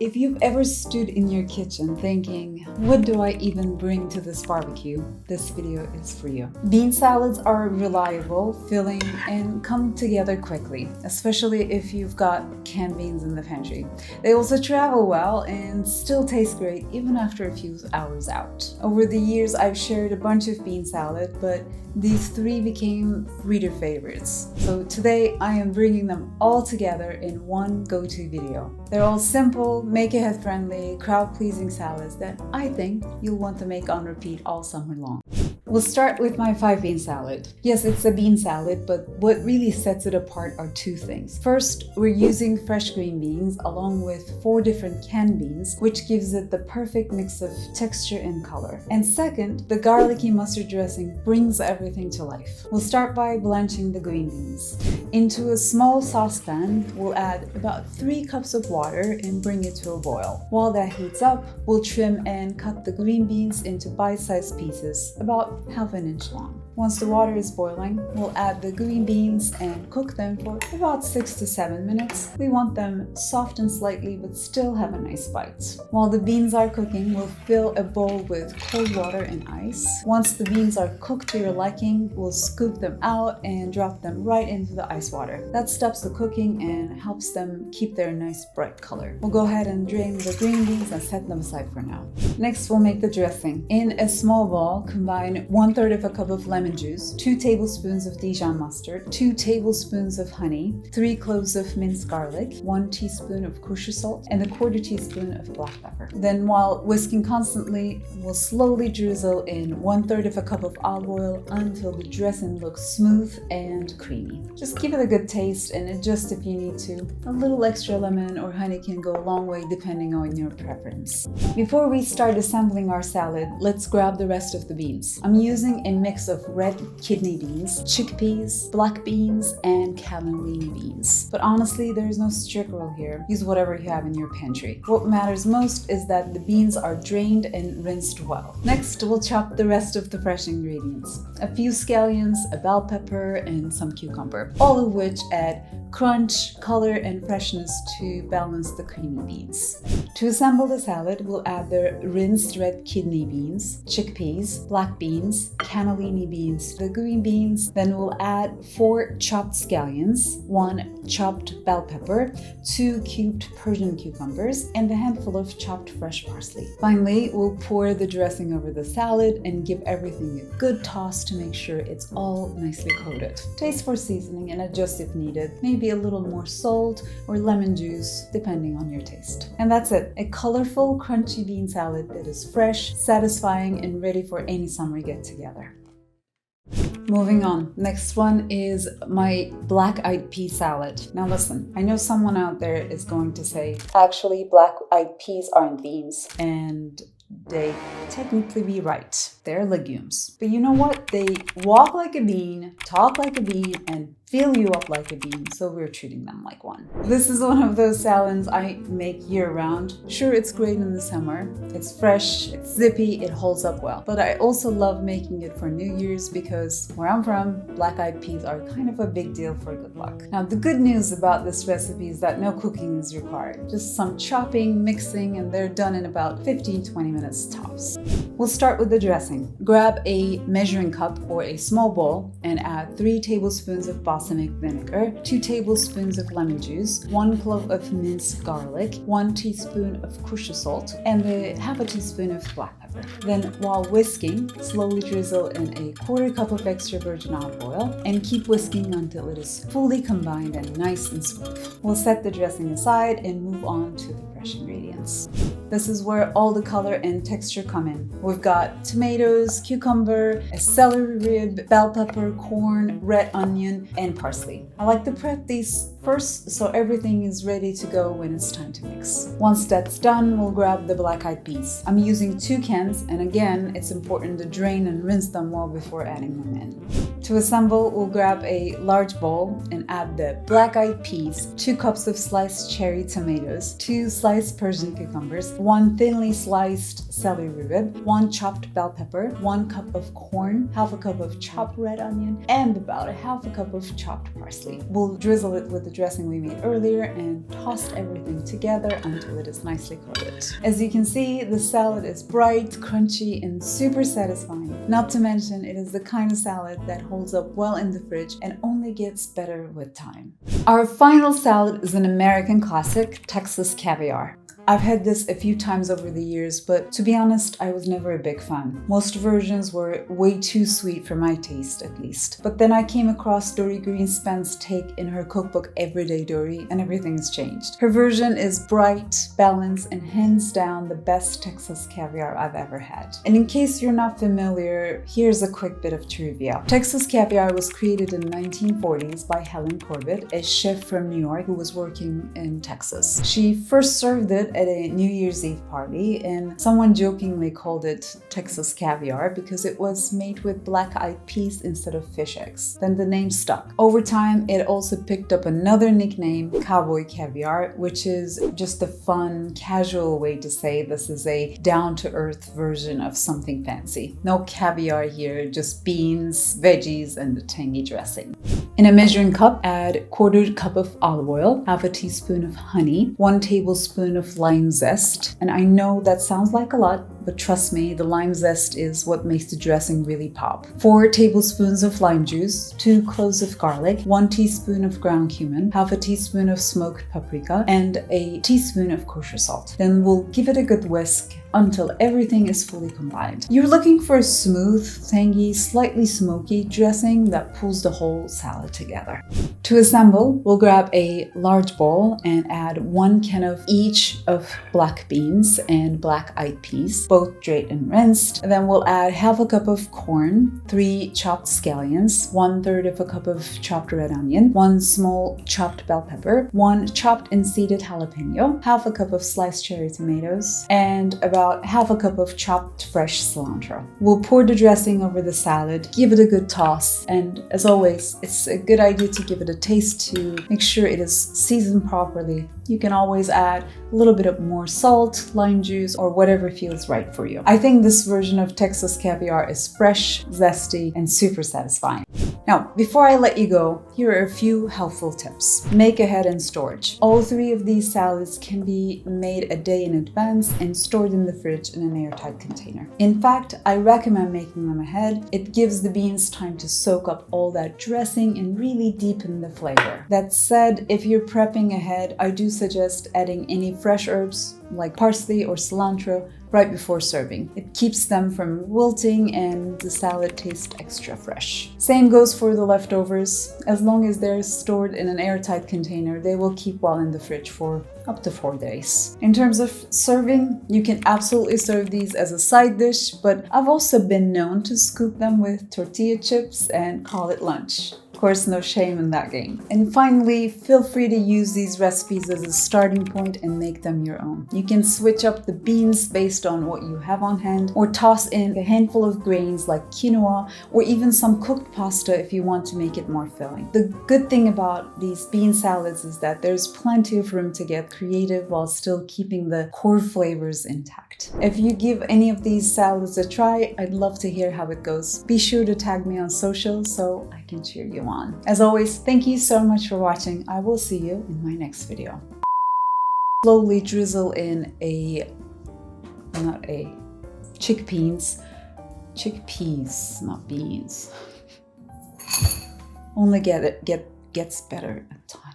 If you've ever stood in your kitchen thinking, what do I even bring to this barbecue? This video is for you. Bean salads are reliable, filling, and come together quickly, especially if you've got canned beans in the pantry. They also travel well and still taste great even after a few hours out. Over the years, I've shared a bunch of bean salad, but these three became reader favorites. So today I am bringing them all together in one go-to video. They're all simple, make-ahead friendly, crowd-pleasing salads that I think you'll want to make on repeat all summer long. We'll start with my 5-bean salad. Yes, it's a bean salad, but what really sets it apart are two things. First, we're using fresh green beans along with 4 different canned beans, which gives it the perfect mix of texture and color. And second, the garlicky mustard dressing brings everything to life. We'll start by blanching the green beans. Into a small saucepan, we'll add about 3 cups of water and bring it to a boil. While that heats up, we'll trim and cut the green beans into bite-sized pieces, about ½ inch long. Once the water is boiling, we'll add the green beans and cook them for about 6 to 7 minutes. We want them soft and slightly, but still have a nice bite. While the beans are cooking, we'll fill a bowl with cold water and ice. Once the beans are cooked to your liking, we'll scoop them out and drop them right into the ice water. That stops the cooking and helps them keep their nice bright color. We'll go ahead and drain the green beans and set them aside for now. Next, we'll make the dressing. In a small bowl, combine 1/3 of a cup of lemon juice, 2 tablespoons of Dijon mustard, 2 tablespoons of honey, 3 cloves of minced garlic, 1 teaspoon of kosher salt, and 1/4 teaspoon of black pepper. Then while whisking constantly, we'll slowly drizzle in 1/3 of a cup of olive oil until the dressing looks smooth and creamy. Just give it a good taste and adjust if you need to. A little extra lemon or honey can go a long way depending on your preference. Before we start assembling our salad, let's grab the rest of the beans. I'm using a mix of red kidney beans, chickpeas, black beans, and cannellini beans. But honestly, there is no strict rule here. Use whatever you have in your pantry. What matters most is that the beans are drained and rinsed well. Next, we'll chop the rest of the fresh ingredients. A few scallions, a bell pepper, and some cucumber, all of which add crunch, color, and freshness to balance the creamy beans. To assemble the salad, we'll add the rinsed red kidney beans, chickpeas, black beans, cannellini beans, the green beans. Then we'll add 4 chopped scallions, 1 chopped bell pepper, 2 cubed Persian cucumbers, and a handful of chopped fresh parsley. Finally, we'll pour the dressing over the salad and give everything a good toss to make sure it's all nicely coated. Taste for seasoning and adjust if needed. Maybe a little more salt or lemon juice, depending on your taste. And that's it. A colorful, crunchy bean salad that is fresh, satisfying, and ready for any summer get-together. Moving on, next one is my black-eyed pea salad. Now listen, I know someone out there is going to say, actually black-eyed peas aren't beans, and they technically be right. They're legumes. But you know what? They walk like a bean, talk like a bean, and fill you up like a bean, so we're treating them like one. This is one of those salads I make year-round. Sure, it's great in the summer. It's fresh, it's zippy, it holds up well. But I also love making it for New Year's because where I'm from, black-eyed peas are kind of a big deal for good luck. Now, the good news about this recipe is that no cooking is required. Just some chopping, mixing, and they're done in about 15-20 minutes tops. We'll start with the dressing. Grab a measuring cup or a small bowl and add 3 tablespoons of balsamic vinegar, 2 tablespoons of lemon juice, 1 clove of minced garlic, 1 teaspoon of kosher salt, and ½ teaspoon of black pepper. Then, while whisking, slowly drizzle in a 1/4 cup of extra virgin olive oil and keep whisking until it is fully combined and nice and smooth. We'll set the dressing aside and move on to the fresh ingredients. This is where all the color and texture come in. We've got tomatoes, cucumber, a celery rib, bell pepper, corn, red onion, and parsley. I like to prep these first so everything is ready to go when it's time to mix. Once that's done, we'll grab the black-eyed peas. I'm using 2 cans, and again, it's important to drain and rinse them well before adding them in. To assemble, we'll grab a large bowl and add the black-eyed peas, 2 cups of sliced cherry tomatoes, 2 sliced Persian cucumbers, 1 thinly sliced celery rib, 1 chopped bell pepper, 1 cup of corn, half a cup of chopped red onion, and about a half a cup of chopped parsley. We'll drizzle it with the dressing we made earlier and toss everything together until it is nicely coated. As you can see, the salad is bright, crunchy, and super satisfying. Not to mention, it is the kind of salad that holds up well in the fridge and only gets better with time. Our final salad is an American classic, Texas Caviar. I've had this a few times over the years, but to be honest, I was never a big fan. Most versions were way too sweet for my taste, at least. But then I came across Dory Greenspann's take in her cookbook Everyday Dory, and everything has changed. Her version is bright, balanced, and hands down the best Texas caviar I've ever had. And in case you're not familiar, here's a quick bit of trivia. Texas caviar was created in the 1940s by Helen Corbett, a chef from New York who was working in Texas. She first served it at a New Year's Eve party, and someone jokingly called it Texas Caviar because it was made with black-eyed peas instead of fish eggs. Then the name stuck. Over time, it also picked up another nickname, Cowboy Caviar, which is just a fun, casual way to say this is a down-to-earth version of something fancy. No caviar here, just beans, veggies, and a tangy dressing. In a measuring cup, add 1/4 cup of olive oil, half a teaspoon of honey, 1 tablespoon of lime zest. And I know that sounds like a lot, but trust me, the lime zest is what makes the dressing really pop. 4 tablespoons of lime juice, 2 cloves of garlic, 1 teaspoon of ground cumin, half a teaspoon of smoked paprika, and a teaspoon of kosher salt. Then we'll give it a good whisk until everything is fully combined. You're looking for a smooth, tangy, slightly smoky dressing that pulls the whole salad together. To assemble, we'll grab a large bowl and add 1 can of each of black beans and black-eyed peas, both drained and rinsed. And then we'll add half a cup of corn, 3 chopped scallions, 1/3 of a cup of chopped red onion, 1 small chopped bell pepper, 1 chopped and seeded jalapeno, half a cup of sliced cherry tomatoes, and about half a cup of chopped fresh cilantro. We'll pour the dressing over the salad, give it a good toss, and as always, it's a good idea to give it a taste to make sure it is seasoned properly. You can always add a little bit of more salt, lime juice, or whatever feels right for you. I think this version of Texas caviar is fresh, zesty, and super satisfying. Now, before I let you go, here are a few helpful tips. Make ahead in storage. All 3 of these salads can be made a day in advance and stored in the fridge in an airtight container. In fact, I recommend making them ahead. It gives the beans time to soak up all that dressing and really deepen the flavor. That said, if you're prepping ahead, I do suggest adding any fresh herbs like parsley or cilantro right before serving. It keeps them from wilting and the salad tastes extra fresh. Same goes for the leftovers. As long as they're stored in an airtight container, they will keep well in the fridge for up to 4 days. In terms of serving, you can absolutely serve these as a side dish, but I've also been known to scoop them with tortilla chips and call it lunch. Of course, no shame in that game. And finally, feel free to use these recipes as a starting point and make them your own. You can switch up the beans based on what you have on hand, or toss in a handful of grains like quinoa, or even some cooked pasta if you want to make it more filling. The good thing about these bean salads is that there's plenty of room to get creative while still keeping the core flavors intact. If you give any of these salads a try, I'd love to hear how it goes. Be sure to tag me on social so I can cheer you on. As always, thank you so much for watching. I will see you in my next video. Slowly drizzle in chickpeas, not beans. Only gets better at times.